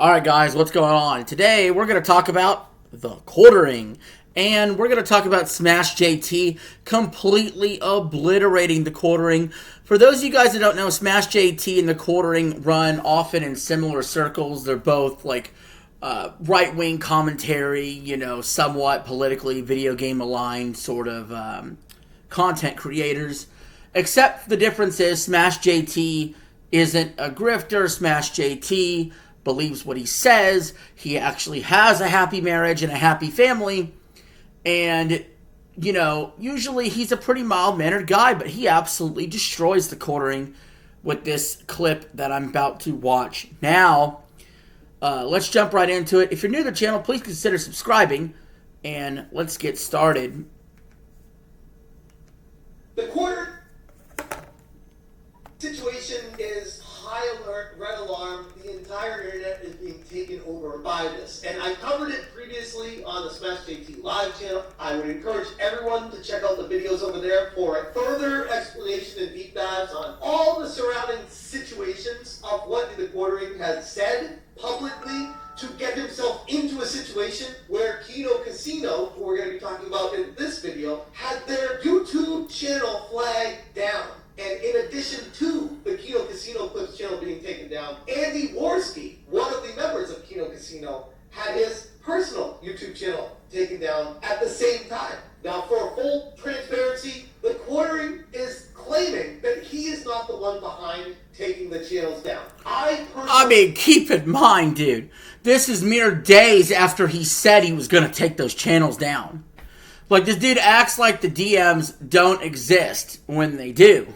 Alright guys, what's going on? Today we're going to talk about the quartering. And we're going to talk about Smash JT completely obliterating the quartering. For those of you guys that don't know, Smash JT and the quartering run often in similar circles. They're both like right-wing commentary, you know, somewhat politically video game aligned sort of content creators. Except the difference is Smash JT isn't a grifter. Smash JT believes what he says. He actually has a happy marriage and a happy family. And, you know, usually he's a pretty mild-mannered guy, but he absolutely destroys the quartering with this clip that I'm about to watch now. Let's jump right into it. If you're new to the channel, please consider subscribing, and let's get started. The quarter situation is high alert, red alarm. The entire internet is being taken over by this. And I covered it previously on the Smash JT Live channel. I would encourage everyone to check out the videos over there for a further explanation and deep dives on all the surrounding situations of what the quartering has said publicly to get himself into a situation where Kino Casino, who we're going to be talking about in this video, had their YouTube channel flagged down. And in addition to the Kino Casino Clips channel being taken down, Andy Worski, one of the members of Kino Casino, had his personal YouTube channel taken down at the same time. Now, for full transparency, the quartering is claiming that he is not the one behind taking the channels down. I mean, keep in mind, dude, this is mere days after he said he was going to take those channels down. Like, this dude acts like the DMs don't exist when they do.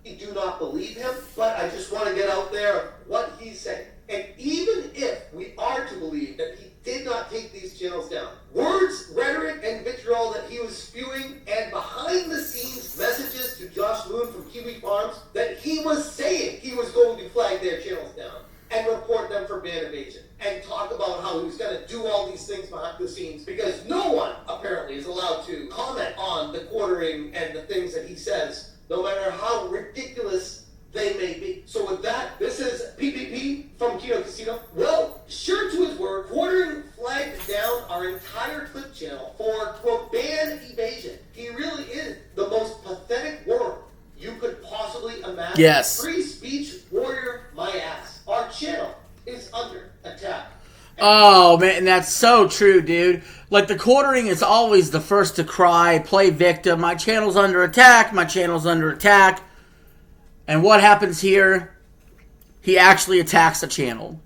I do not believe him, but I just want to get out there what he's saying. And even if we are to believe that he did not take these channels down, words, rhetoric, and vitriol that he was spewing, and behind-the-scenes messages to Josh Moon from Kiwi Farms that he was saying he was going to flag their channels down and report them for ban evasion, and talk about how he was going to do all these things behind the scenes, because no one apparently is allowed to comment on the quartering and the things that he says, no matter how ridiculous they may be. So with that, this is PPP from Kino Casino. Well, sure to his word, quartering flagged down our entire clip channel for, quote, ban evasion. He really is the most pathetic worm you could possibly imagine. Yes. Free speech warrior, my ass. Our channel is under attack. Oh, man, that's so true, dude. Like, the quartering is always the first to cry, play victim. My channel's under attack. My channel's under attack. And what happens here? He actually attacks the channel.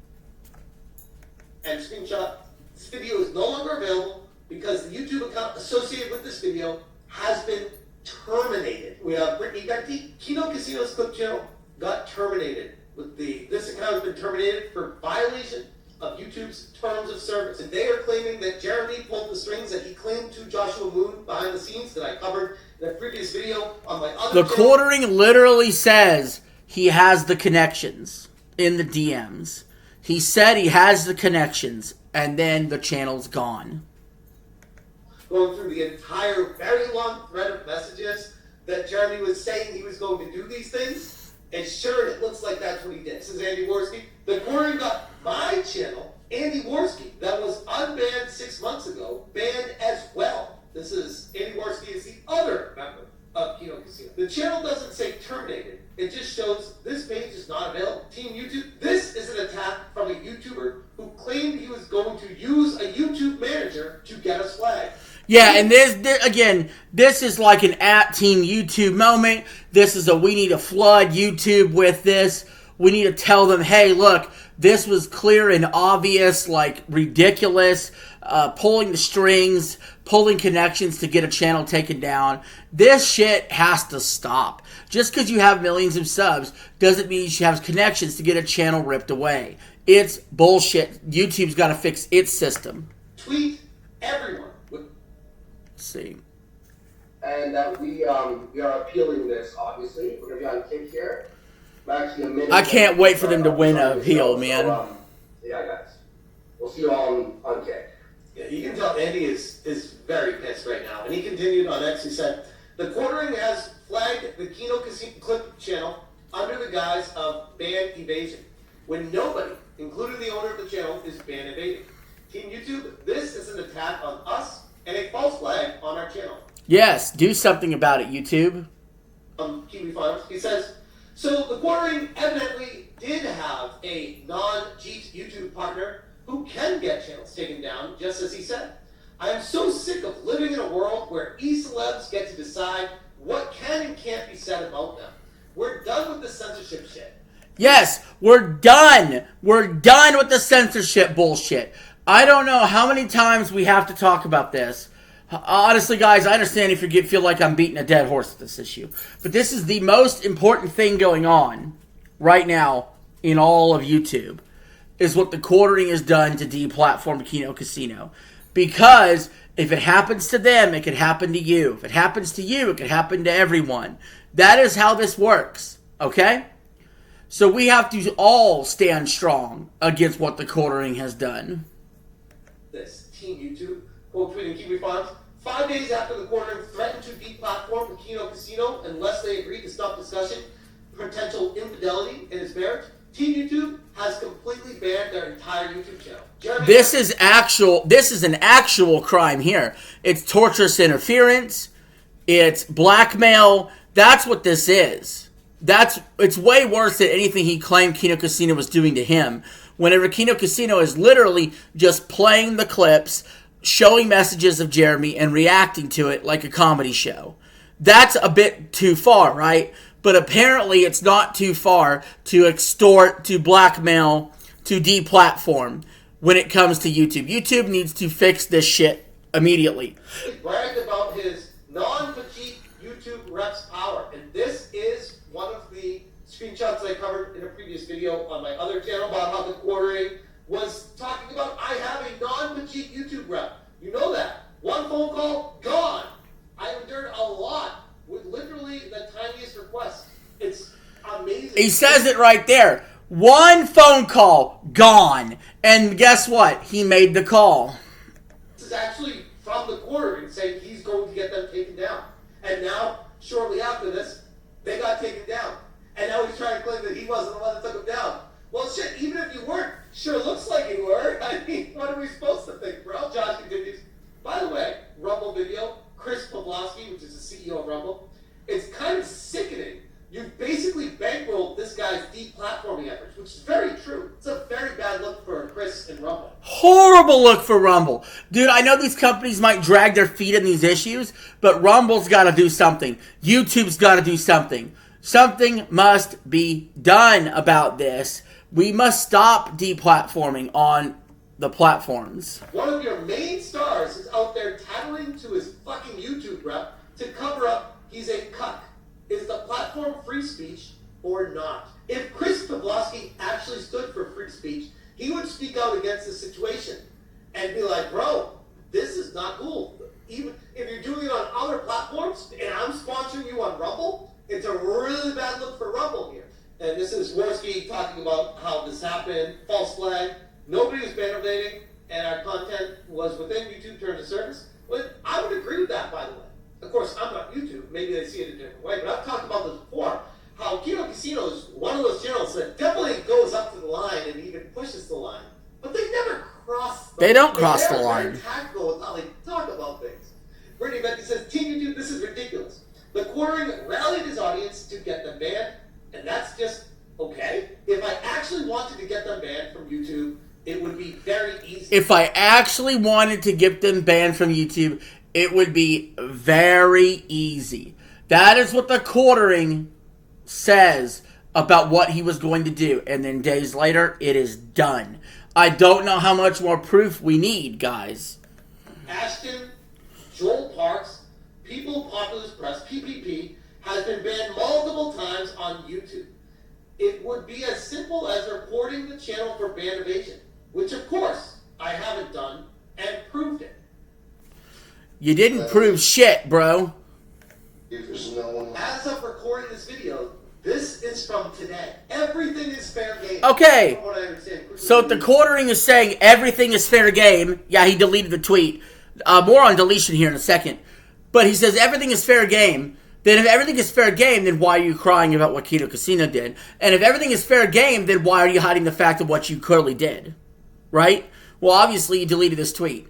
And screenshot, this video is no longer available because the YouTube account associated with this video has been terminated. We have Brittany Betty, Kino Casino's clip channel, got terminated. This account has been terminated for violation of YouTube's terms of service. And they are claiming that Jeremy pulled the strings that he claimed to Joshua Moon behind the scenes that I covered in a previous video on my other The quartering literally says he has the connections in the DMs. He said he has the connections, and then the channel's gone. Going through the entire very long thread of messages that Jeremy was saying he was going to do these things, and sure, it looks like that's what he did. This is Andy Worski. The quartering got my channel, Andy Worski, that was unbanned 6 months ago, banned as well. This is, Andy Worski is the other member of Kino Casino. The channel doesn't say terminated. It just shows this page is not available. Team YouTube, this is an attack from a YouTuber who claimed he was going to use a YouTube manager to get us flagged. Yeah, and this is like an at Team YouTube moment. This is we need to flood YouTube with this. We need to tell them, hey, look, this was clear and obvious, like ridiculous, pulling the strings, pulling connections to get a channel taken down. This shit has to stop. Just because you have millions of subs doesn't mean you should have connections to get a channel ripped away. It's bullshit. YouTube's got to fix its system. Tweet everyone. Let's see. And that we are appealing this, obviously. We're going to be on Kick here. Actually a minute. I can't wait for them to win a appeal, man. So, yeah, guys. We'll see you all on Kick. Yeah, you can tell Andy is very pissed right now. And he continued on X. He said, the quartering has flagged the Kino Casino Clip channel under the guise of ban evasion, when nobody, including the owner channel is ban evading. Team YouTube, this is an attack on us and a false flag on our channel. Yes, do something about it, YouTube. Kiwi Farms. He says, so the quartering evidently did have a non-Jeeps YouTube partner who can get channels taken down, just as he said. I am so sick of living in a world where e-celebs get to decide what can and can't be said about them. We're done with the censorship shit. Yes, we're done. We're done with the censorship bullshit. I don't know how many times we have to talk about this. Honestly, guys, I understand if you feel like I'm beating a dead horse with this issue. But this is the most important thing going on right now in all of YouTube, is what the quartering has done to deplatform Kino Casino. Because if it happens to them, it could happen to you. If it happens to you, it could happen to everyone. That is how this works, okay? So we have to all stand strong against what the quartering has done. This Team YouTube, quote tweeting Kiwi Farms, 5 days after the quartering threatened to deplatform the Kino Casino unless they agreed to stop discussing potential infidelity in its marriage, Team YouTube has completely banned their entire YouTube channel. Jeremy, This is an actual crime here. It's torturous interference. It's blackmail. That's what this is. It's way worse than anything he claimed Kino Casino was doing to him. Whenever Kino Casino is literally just playing the clips, showing messages of Jeremy, and reacting to it like a comedy show. That's a bit too far, right? But apparently it's not too far to extort, to blackmail, to deplatform when it comes to YouTube. YouTube needs to fix this shit immediately. he bragged about his non-petite YouTube rep's power, and this is one of the screenshots I covered in a previous video on my other channel about how the quartering was talking about, I have a non-petite YouTube rep. You know that. One phone call, gone. I endured a lot with literally the tiniest request. It's amazing. He says it right there. One phone call, gone. And guess what? He made the call. This is actually from the quartering saying he's going to get them taken down. And now, shortly after this, they got taken down. And now he's trying to claim that he wasn't the one that took them down. Well, shit, even if you weren't, sure looks like you were. I mean, what are we supposed to think, bro? Josh continues. By the way, Rumble video, Chris Pavlovsky, which is the CEO of Rumble, it's kind of sickening. You've basically bankrolled this guy's deplatforming efforts, which is very true. It's a very bad look for Chris and Rumble. Horrible look for Rumble. Dude, I know these companies might drag their feet in these issues, but Rumble's got to do something. YouTube's got to do something. Something must be done about this. We must stop deplatforming on the platforms. One of your main stars is out there tattling to his fucking YouTube rep to cover up he's a cuck. Is the platform free speech or not? If Chris Pavlovsky actually stood for free speech, he would speak out against the situation and be like, bro, this is not cool. Even if you're doing it on other platforms and I'm sponsoring you on Rumble, it's a really bad look for Rumble here. And this is Worski talking about how this happened, false flag. Nobody was ban evading, and our content was within YouTube terms of service. Well, I would agree with that, by the way. Of course, I'm not YouTube. Maybe they see it a different way, but I've talked about this before. How Kino Casino is one of those channels that definitely goes up to the line and even pushes the line, but they never cross. They don't cross the line. They're tactful with how they talk about things. Brittany Bentley says, Team YouTube, this is ridiculous. The quartering rallied his audience to get them banned, and that's just okay. If I actually wanted to get them banned from YouTube, it would be very easy. If I actually wanted to get them banned from YouTube, it would be very easy. That is what the quartering says about what he was going to do. And then days later, it is done. I don't know how much more proof we need, guys. Ashton, Joel Parks, People Populist Press, PPP, has been banned multiple times on YouTube. It would be as simple as reporting the channel for ban evasion, which of course I haven't done, and proved it. You didn't prove shit, bro. As of recording this video, this is from today. Everything is fair game. Okay. From what I understand. So if the quartering is saying everything is fair game, yeah, he deleted the tweet. More on deletion here in a second. But he says everything is fair game. Then if everything is fair game, then why are you crying about what Kino Casino did? And if everything is fair game, then why are you hiding the fact of what you clearly did? right? Well, obviously you deleted this tweet.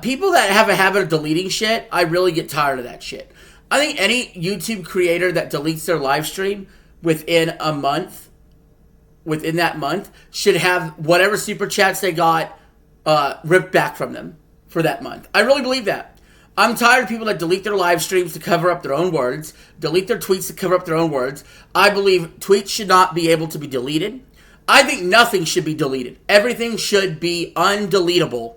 People that have a habit of deleting shit, I really get tired of that shit. I think any YouTube creator that deletes their live stream within that month, should have whatever super chats they got ripped back from them for that month. I really believe that. I'm tired of people that delete their live streams to cover up their own words, delete their tweets to cover up their own words. I believe tweets should not be able to be deleted. I think nothing should be deleted. Everything should be undeletable,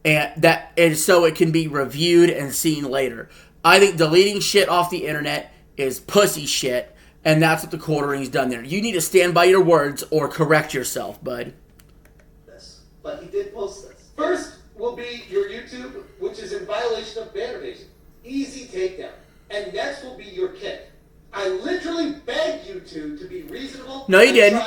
and so it can be reviewed and seen later. I think deleting shit off the internet is pussy shit, and that's what the quartering's done there. You need to stand by your words or correct yourself, bud. But he did post this. First will be your YouTube, which is in violation of ban evasion. Easy takedown. And next will be your kick. I literally begged you two to be reasonable. No, you didn't.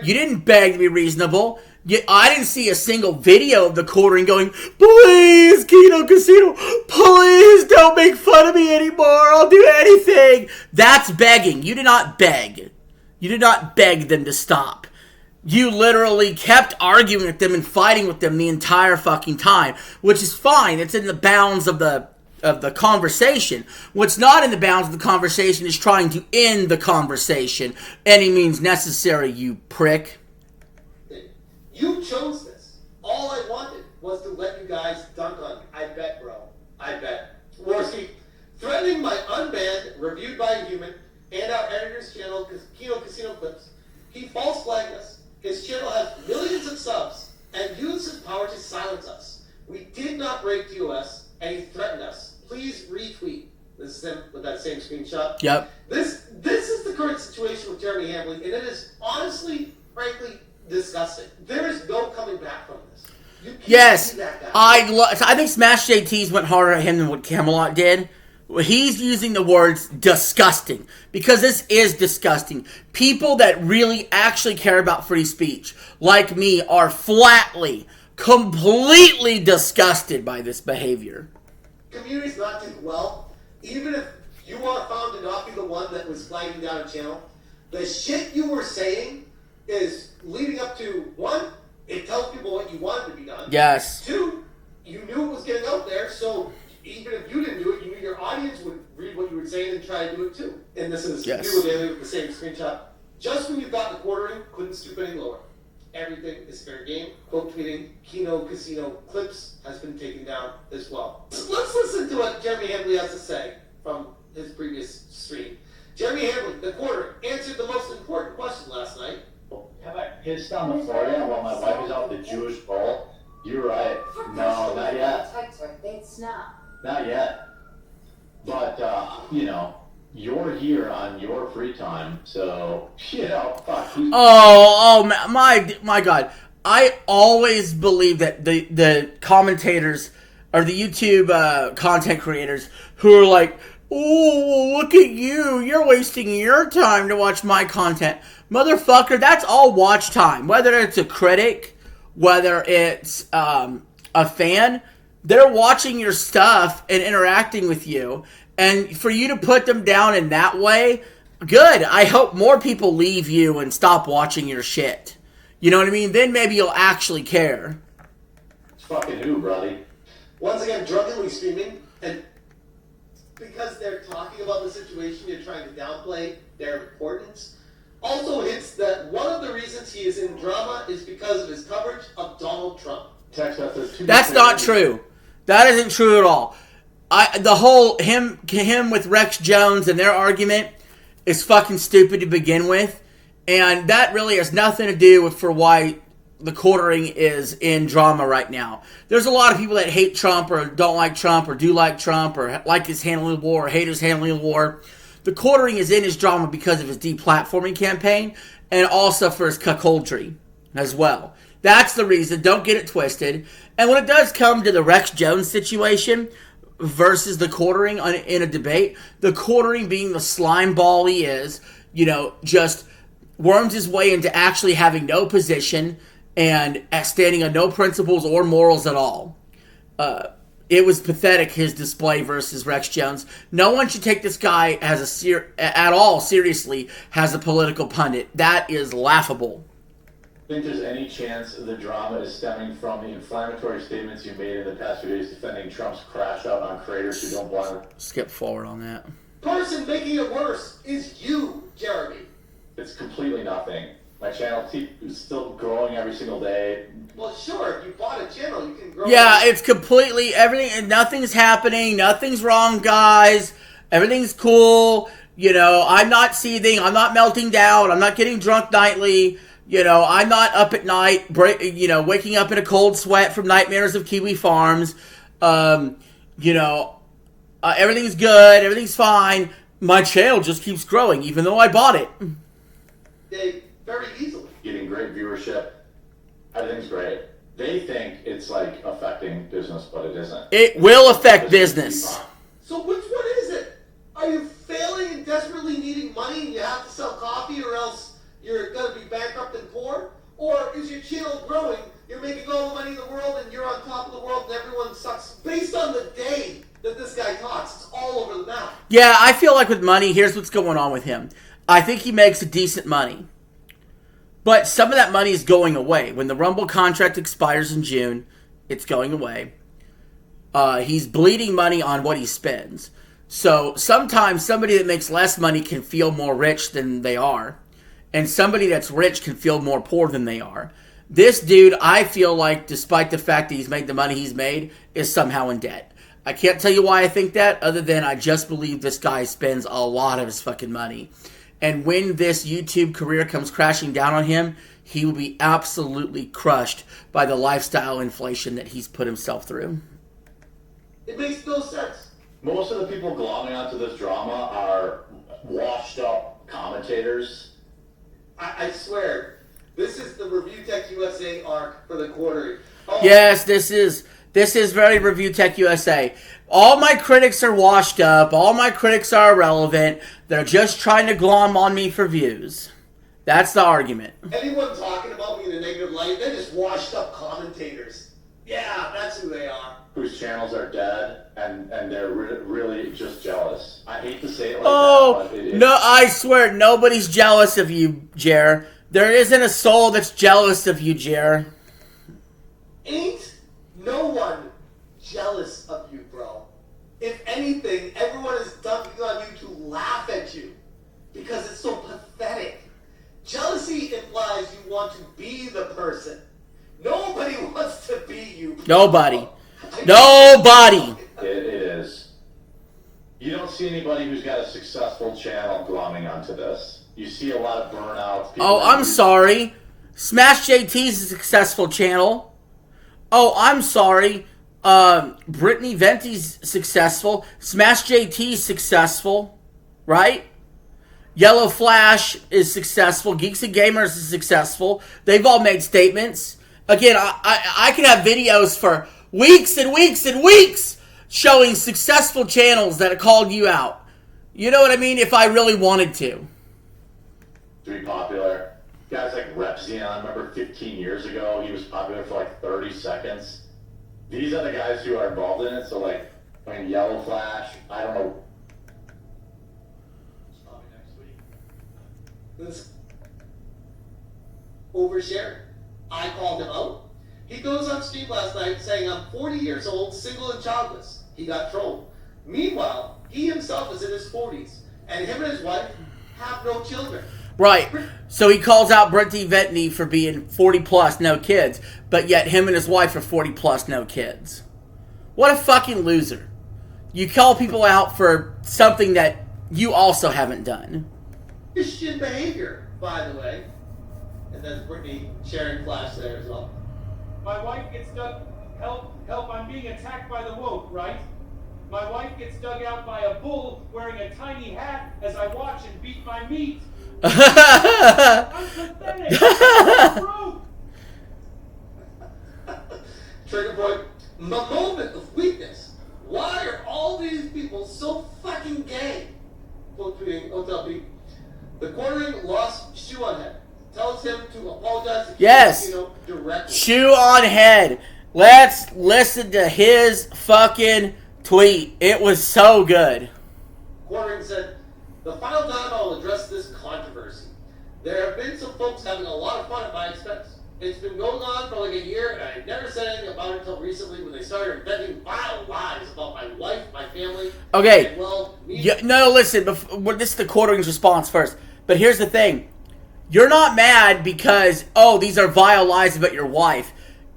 You didn't beg to be reasonable. I didn't see a single video of the quartering going, please, Kino Casino, please don't make fun of me anymore. I'll do anything. That's begging. You did not beg. You did not beg them to stop. You literally kept arguing with them and fighting with them the entire fucking time, which is fine. It's in the bounds of the conversation. What's not in the bounds of the conversation is trying to end the conversation any means necessary, you prick. You chose this. All I wanted was to let you guys dunk on me. I bet, bro. I bet. Worski, threatening my unbanned, reviewed by a human, and our editor's channel, Kino Casino Clips. He false flagged us. His channel has millions of subs and used his power to silence us. We did not break TOS, and he threatened us. Please retweet. This is him with that same screenshot. Yep. This is the current situation with Jeremy Hamblin, and it is honestly, frankly, disgusting. There is no coming back from this. You can't see that guy. I think Smash JT's went harder at him than what Camelot did. He's using the words disgusting, because this is disgusting. People that really actually care about free speech, like me, are flatly, completely disgusted by this behavior. Community's not doing well. Even if you are found to not be the one that was flagging down a channel, the shit you were saying is leading up to, one, it tells people what you wanted to be done. Yes. Two, you knew it was getting out there, so even if you didn't do it, you knew your audience would read what you were saying and try to do it too. And this is you and Daily with the same screenshot. Just when you thought the quartering couldn't stoop any lower, everything is fair game. Quote tweeting, Kino Casino Clips has been taken down as well. So let's listen to what Jeremy Hamblin has to say from his previous stream. Jeremy Hamblin, the quartering, answered the most important question last night. Have I pissed on the floor yet while my wife is out the Jewish bowl? You're right. No, not yet. Not yet. But, you're here on your free time, so, fuck. My God. I always believe that the commentators, or the YouTube content creators, who are like, oh, look at you, you're wasting your time to watch my content. Motherfucker, that's all watch time. Whether it's a critic, whether it's a fan, they're watching your stuff and interacting with you. And for you to put them down in that way, good. I hope more people leave you and stop watching your shit. You know what I mean? Then maybe you'll actually care. It's fucking who, brother? Once again, drunkenly screaming, and because they're talking about the situation, you're trying to downplay their importance. Also hits that one of the reasons he is in drama is because of his coverage of Donald Trump. That's not true. That isn't true at all. The whole him with Rex Jones and their argument is fucking stupid to begin with, and that really has nothing to do with why the quartering is in drama right now. There's a lot of people that hate Trump or don't like Trump or do like Trump or like his handling of the war or hate his handling of the war. The quartering is in his drama because of his deplatforming campaign and also for his cuckoldry as well. That's the reason. Don't get it twisted. And when it does come to the Rex Jones situation versus the quartering in a debate, the quartering being the slime ball he is, just worms his way into actually having no position and standing on no principles or morals at all. It was pathetic, his display versus Rex Jones. No one should take this guy at all seriously as a political pundit. That is laughable. think there's any chance the drama is stemming from the inflammatory statements you made in the past few days defending Trump's crash out on creators who don't belong? Skip forward on that. Person making it worse is you, Jeremy. It's completely nothing. My channel is still growing every single day. Well, sure, if you bought a channel, you can grow. Yeah, it's completely everything. Nothing's happening. Nothing's wrong, guys. Everything's cool. You know, I'm not seething. I'm not melting down. I'm not getting drunk nightly. You know, I'm not up at night, waking up in a cold sweat from nightmares of Kiwi Farms. Everything's good. Everything's fine. My channel just keeps growing, even though I bought it. Very easily. Getting great viewership. Everything's great. They think it's like affecting business, but it isn't. It will affect business. So which one is it? Are you failing and desperately needing money and you have to sell coffee or else you're going to be bankrupt and poor? Or is your channel growing, you're making all the money in the world and you're on top of the world and everyone sucks? Based on the day that this guy talks, it's all over the map. Yeah, I feel like with money, here's what's going on with him. I think he makes a decent money. But some of that money is going away. When the Rumble contract expires in June, it's going away. He's bleeding money on what he spends. So sometimes somebody that makes less money can feel more rich than they are. And somebody that's rich can feel more poor than they are. This dude, I feel like, despite the fact that he's made the money he's made, is somehow in debt. I can't tell you why I think that, other than I just believe this guy spends a lot of his fucking money. And when this YouTube career comes crashing down on him, he will be absolutely crushed by the lifestyle inflation that he's put himself through. It makes no sense. Most of the people glomming onto this drama are washed up commentators. I swear, this is the Review Tech USA arc for the quarter. Oh. Yes, this is very Review Tech USA. All my critics are washed up. All my critics are irrelevant. They're just trying to glom on me for views. That's the argument. Anyone talking about me in a negative light, they're just washed up commentators. Yeah, that's who they are. Whose channels are dead, and they're really just jealous. I hate to say it like that, but no, I swear, nobody's jealous of you, Jer. There isn't a soul that's jealous of you, Jer. Ain't no one jealous of you, bro. If anything, everyone is dunking on you to laugh at you because it's so pathetic. Jealousy implies you want to be the person. Nobody wants to be you. Nobody. Nobody. It is. You don't see anybody who's got a successful channel glomming onto this. You see a lot of burnout. Oh, I'm sorry. Smash JT's a successful channel. Oh, I'm sorry. Brittany Venti's successful. Smash JT's successful. Right? Yellow Flash is successful. Geeks and Gamers is successful. They've all made statements. Again, I could have videos for weeks and weeks and weeks showing successful channels that have called you out. You know what I mean? If I really wanted to. To be popular. Guys like Repzion, remember 15 years ago, he was popular for like 30 seconds. These are the guys who are involved in it, so like, I mean, Yellow Flash, I don't know. Probably next week. This overshare. I called him out. He goes on stream last night saying, I'm 40 years old, single and childless. He got trolled. Meanwhile, he himself is in his 40s, and him and his wife have no children. Right. So he calls out Brittany Ventney for being 40 plus, no kids, but yet him and his wife are 40 plus, no kids. What a fucking loser. You call people out for something that you also haven't done. Christian behavior, by the way. And that's Brittany sharing Flash there as well. My wife gets dug. Help, I'm being attacked by the woke, right? My wife gets dug out by a bull wearing a tiny hat as I watch and beat my meat. I'm pathetic. Trigger point. Moment of weakness. Why are all these people so fucking gay? Quote tweeting Hotel B. The quartering lost shoe on head. Tells him to apologize to Yes. directly. Shoe on head. Let's listen to his fucking tweet. It was so good. Quartering said, the final time I'll address this controversy. There have been some folks having a lot of fun at my expense. It's been going on for like a year, and I never said anything about it until recently when they started inventing vile lies about my wife, my family. Okay. And, well, me. Yeah, no, listen. This is the quartering's response first. But here's the thing: you're not mad because these are vile lies about your wife.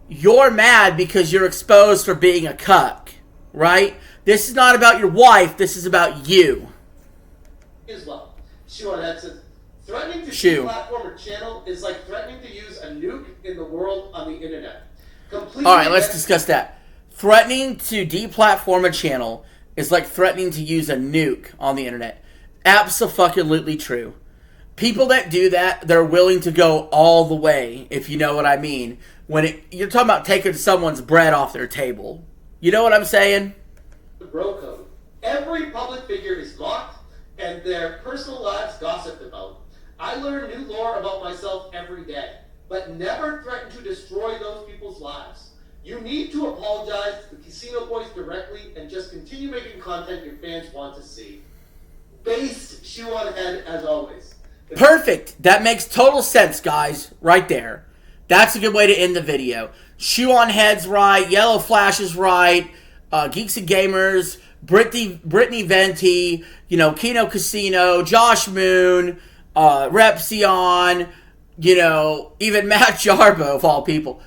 You're mad because you're exposed for being a cuck, right? This is not about your wife. This is about you. As well. Shoe on head says, threatening to deplatform a channel is like threatening to use a nuke in the world on the internet. Completely. All right, let's discuss that. Threatening to deplatform a channel is like threatening to use a nuke on the internet. Abso-fucking-lutely true. People that do that, they're willing to go all the way, if you know what I mean. You're talking about taking someone's bread off their table. You know what I'm saying? The bro code. Every public figure is mocked and their personal lives gossiped about. I learn new lore about myself every day, but never threaten to destroy those people's lives. You need to apologize to the Casino Boys directly and just continue making content your fans want to see. Based shoe on head as always. Perfect. That makes total sense, guys. Right there. That's a good way to end the video. Shoe on head's right. Yellow Flash is right. Geeks and Gamers. Brittany Venti, Kino Casino, Josh Moon, Repsion, even Matt Jarbo, of all people.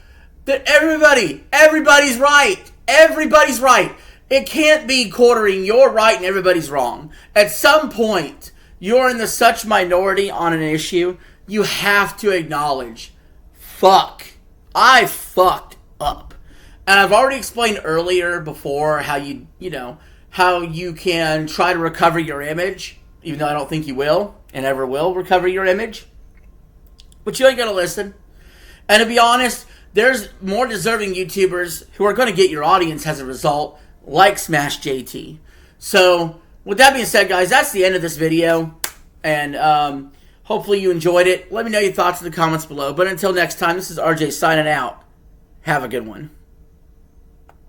That everybody's right. Everybody's right. It can't be quartering you're right and everybody's wrong. At some point, you're in the such minority on an issue, you have to acknowledge, fuck, I fucked up. And I've already explained earlier before how how you can try to recover your image, even though I don't think you will and ever will recover your image. But you ain't going to listen. And to be honest, there's more deserving YouTubers who are going to get your audience as a result, like Smash JT. So, with that being said, guys, that's the end of this video. And hopefully you enjoyed it. Let me know your thoughts in the comments below. But until next time, this is RJ signing out. Have a good one.